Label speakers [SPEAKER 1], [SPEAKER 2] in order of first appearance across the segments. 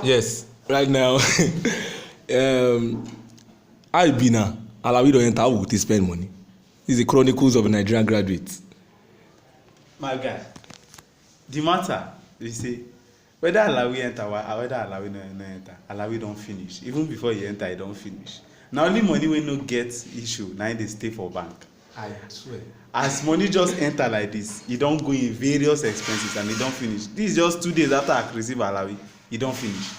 [SPEAKER 1] Yes, right now. I be now. Alawi don't enter how to spend money. It's the chronicles of a Nigerian graduate.
[SPEAKER 2] My guy, the matter you see, whether Alawi enter or whether Alawi no enter, Alawi don't finish. Even before he enter, he don't finish. Na only money wey no get issue na dey stay for bank.
[SPEAKER 1] I swear.
[SPEAKER 2] As money just enter like this, e don go in various expenses and e don finish. This is just 2 days after I receive Alawi, e don finish.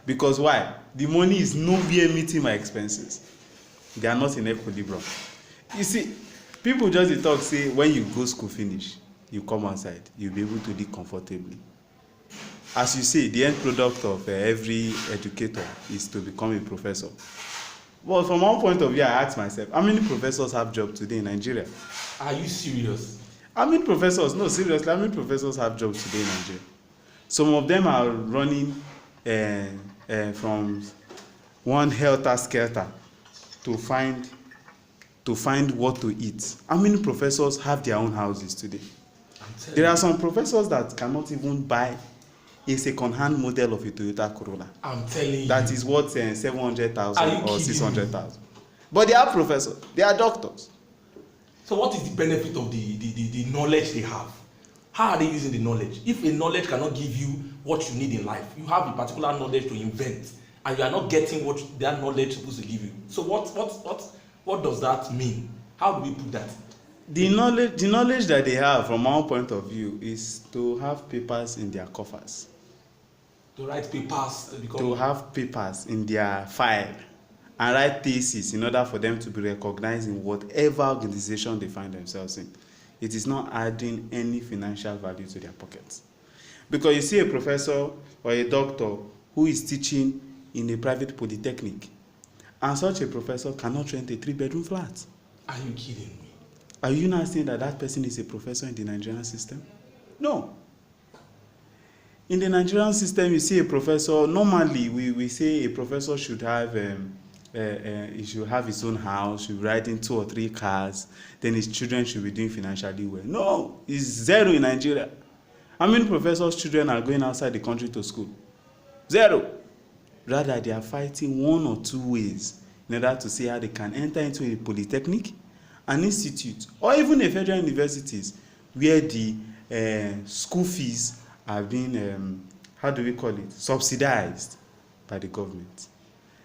[SPEAKER 2] Because why? The money is nowhere meeting my expenses. They are not in equilibrium. You see, people just dey talk say when you go school finish, you come outside, you'll be able to live comfortably. As you say, the end product of every educator is to become a professor. But from one point of view, I ask myself, how many professors have jobs today in Nigeria?
[SPEAKER 1] Are you serious?
[SPEAKER 2] How many professors? No, seriously, how many professors have jobs today in Nigeria? Some of them are running from one helter-skelter to find what to eat. How many professors have their own houses today? There are some professors that cannot even buy a second-hand model of a Toyota Corolla.
[SPEAKER 1] I'm telling you.
[SPEAKER 2] That is worth 700,000 or 600,000. But they are professors. They are doctors.
[SPEAKER 1] So what is the benefit of the knowledge they have? How are they using the knowledge? If a knowledge cannot give you what you need in life, you have a particular knowledge to invent, and you are not getting what that knowledge is supposed to give you. So what does that mean? How do we put that?
[SPEAKER 2] The knowledge that they have, from our point of view, is to have papers in their coffers.
[SPEAKER 1] To write papers.
[SPEAKER 2] To have papers in their file and write thesis in order for them to be recognized in whatever organization they find themselves in. It is not adding any financial value to their pockets. Because you see a professor or a doctor who is teaching in a private polytechnic, and such a professor cannot rent a 3-bedroom flat.
[SPEAKER 1] Are you kidding me?
[SPEAKER 2] Are you not saying that that person is a professor in the Nigerian system? No. In the Nigerian system, you see a professor, normally we say a professor should have he should have his own house, should be riding 2 or 3 cars, then his children should be doing financially well. No, it's zero in Nigeria. How many professors' children are going outside the country to school? Zero. Rather, they are fighting 1 or 2 ways in order to see how they can enter into a polytechnic, an institute, or even a federal universities where the school fees are being, subsidized by the government.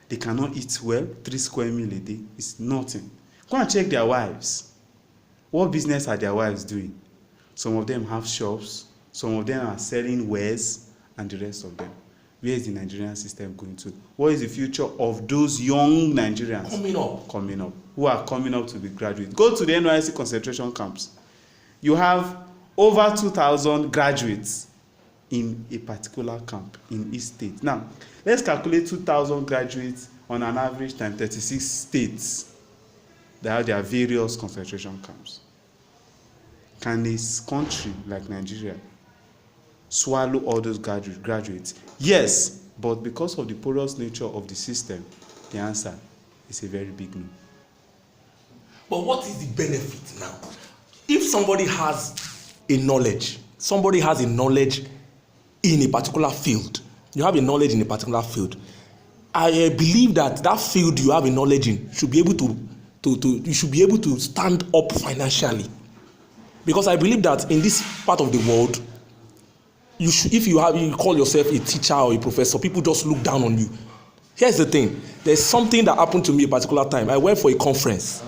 [SPEAKER 2] They cannot eat well. 3 square meals a day is nothing. Go and check their wives. What business are their wives doing? Some of them have shops. Some of them are selling wares, and the rest of them. Where is the Nigerian system going to? What is the future of those young Nigerians coming up, who are coming up to be graduates? Go to the NYSC concentration camps. You have over 2,000 graduates in a particular camp in each state. Now, let's calculate 2,000 graduates on an average times 36 states that have their various concentration camps. Can this country like Nigeria swallow all those graduates? Yes, but because of the porous nature of the system, the answer is a very big no.
[SPEAKER 1] But what is the benefit now? If somebody has a knowledge in a particular field, you have a knowledge in a particular field, I believe that field you have a knowledge in should be able you should be able to stand up financially. Because I believe that in this part of the world, if you call yourself a teacher or a professor, people just look down on you. Here's the thing. There's something that happened to me a particular time. I went for a conference.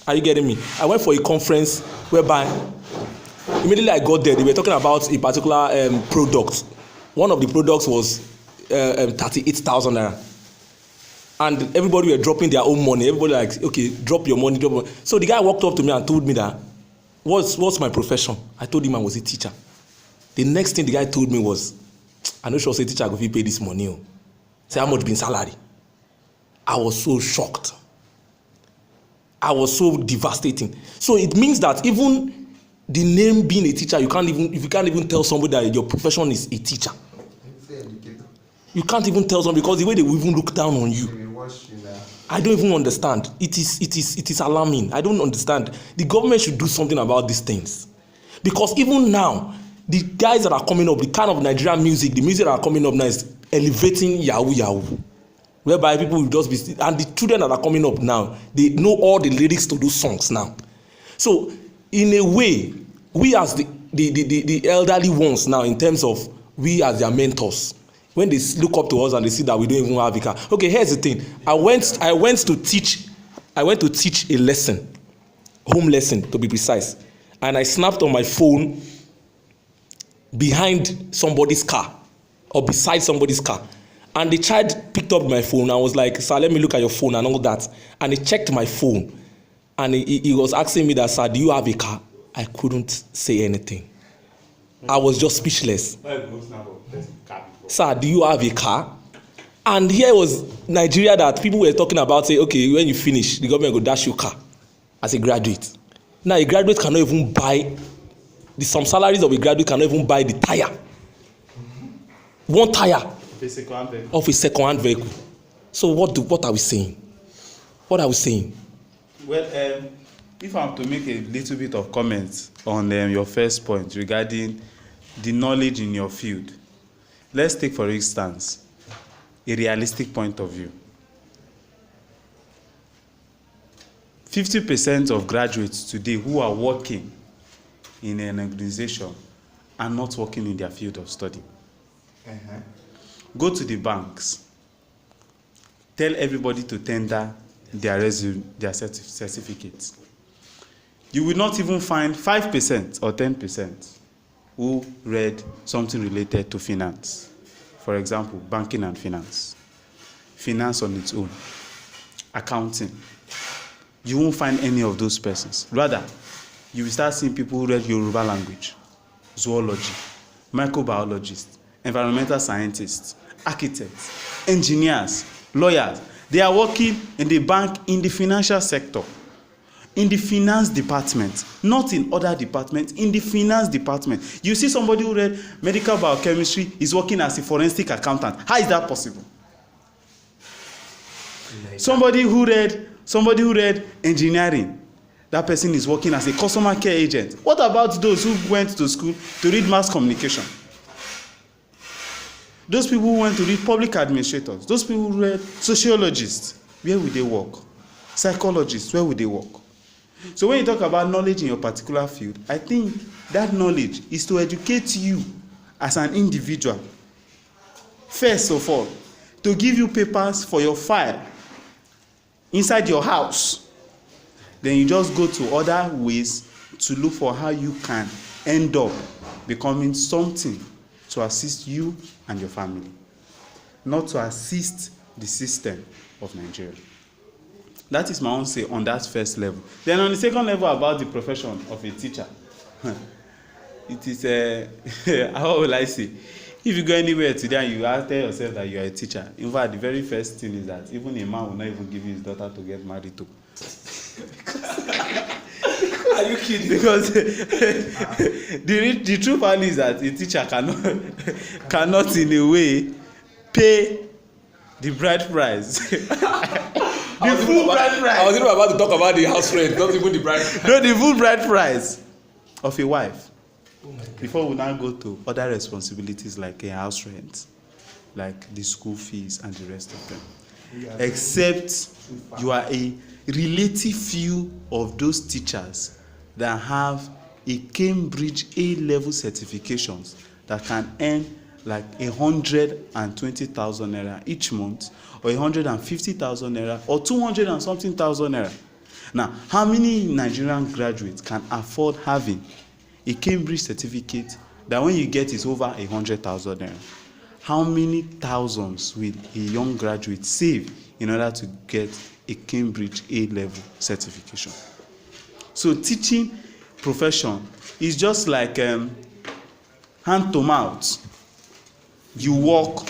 [SPEAKER 1] Are you getting me? I went for a conference whereby immediately I got there, they were talking about a particular product. One of the products was 38,000 naira. And everybody were dropping their own money. Everybody like, okay, drop your money. So the guy walked up to me and told me that, what's my profession? I told him I was a teacher. The next thing the guy told me was, I know sure say teacher go fit pay this money. Say how much been salary. I was so shocked. I was so devastating. So it means that even the name being a teacher, you can't even tell somebody that your profession is a teacher. You can't even tell someone, because the way they will even look down on you. I don't even understand. It is alarming. I don't understand. The government should do something about these things. Because even now, the guys that are coming up, the kind of Nigerian music, the music that are coming up now is elevating yahoo yahoo, whereby people will just be, and the children that are coming up now, they know all the lyrics to those songs now. So in a way, we as the elderly ones now, in terms of we as their mentors, when they look up to us and they see that we don't even have a car. Okay, here's the thing. I went to teach a lesson, home lesson to be precise, and I snapped on my phone behind somebody's car or beside somebody's car, and the child picked up my phone and was like, "Sir, let me look at your phone," and all that, and he checked my phone, and he was asking me that, "Sir, do you have a car?" I couldn't say anything. I was just speechless. "Sir, do you have a car?" And here was Nigeria that people were talking about, say, okay, when you finish, the government will dash you car as a graduate. Now a graduate cannot even buy, some salaries of a graduate cannot even buy the tire, one tire of a second-hand vehicle. So what are we saying? What are we saying?
[SPEAKER 2] Well, if I'm to make a little bit of comments on your first point regarding the knowledge in your field, let's take, for instance, a realistic point of view. 50% of graduates today who are working in an organization are not working in their field of study. Go to the banks, tell everybody to tender their certificates. You will not even find 5% or 10% who read something related to finance. For example, banking and finance, finance on its own, accounting. You won't find any of those persons. Rather, you will start seeing people who read Yoruba language, zoology, microbiologists, environmental scientists, architects, engineers, lawyers. They are working in the bank, in the financial sector, in the finance department, not in other departments, in the finance department. You see somebody who read medical biochemistry is working as a forensic accountant. How is that possible? Somebody who read engineering, that person is working as a customer care agent. What about those who went to school to read mass communication? Those people who went to read public administrators, those people who read sociologists, where will they work? Psychologists, where will they work? So when you talk about knowledge in your particular field, I think that knowledge is to educate you as an individual. First of all, to give you papers for your file inside your house. Then you just go to other ways to look for how you can end up becoming something to assist you and your family, not to assist the system of Nigeria. That is my own say on that first level. Then on the second level, about the profession of a teacher, it is how will I say? If you go anywhere today and you tell yourself that you are a teacher, in fact, the very first thing is that even a man will not even give his daughter to get married to. Are you kidding? Because the true value is that a teacher cannot in a way pay the bride price. The full bride price.
[SPEAKER 1] I was even about to talk about the house rent, not even the bride price.
[SPEAKER 2] No, the full bride price of a wife. Before we now go to other responsibilities like a house rent, like the school fees and the rest of them. Except you are a relative few of those teachers that have a Cambridge A-level certifications that can earn like 120,000 naira each month, or 150,000 naira, or 200 and something thousand naira. Now, how many Nigerian graduates can afford having a Cambridge certificate that when you get is over 100,000 naira? How many thousands will a young graduate save in order to get a Cambridge A-level certification? So teaching profession is just like hand to mouth. You walk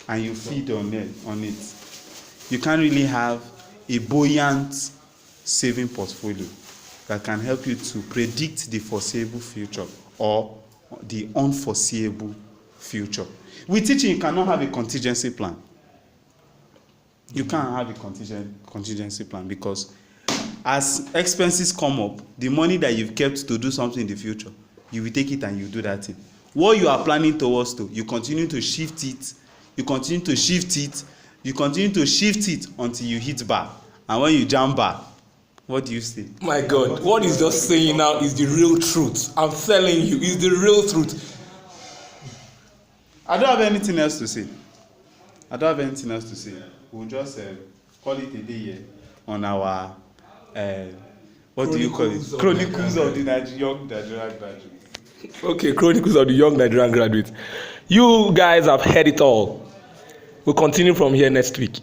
[SPEAKER 2] and you feed on it. You can't really have a buoyant saving portfolio that can help you to predict the foreseeable future or the unforeseeable future. With teaching, you cannot have a contingency plan. You can't have a contingency plan because as expenses come up, the money that you've kept to do something in the future you will take it and you do that thing. What you are planning towards to, you continue to shift it, you continue to shift it, you continue to shift it until you hit bar. And when you jam bar, what do you say?
[SPEAKER 1] My God, what he's just saying now is the real truth. I'm telling you, it's the real truth.
[SPEAKER 2] I don't have anything else to say. We'll just call it a day here on our what do you call it? Chronicles of the Young Nigerian Graduate.
[SPEAKER 1] Okay, Chronicles of the Young Nigerian Graduate. You guys have heard it all. We'll continue from here next week.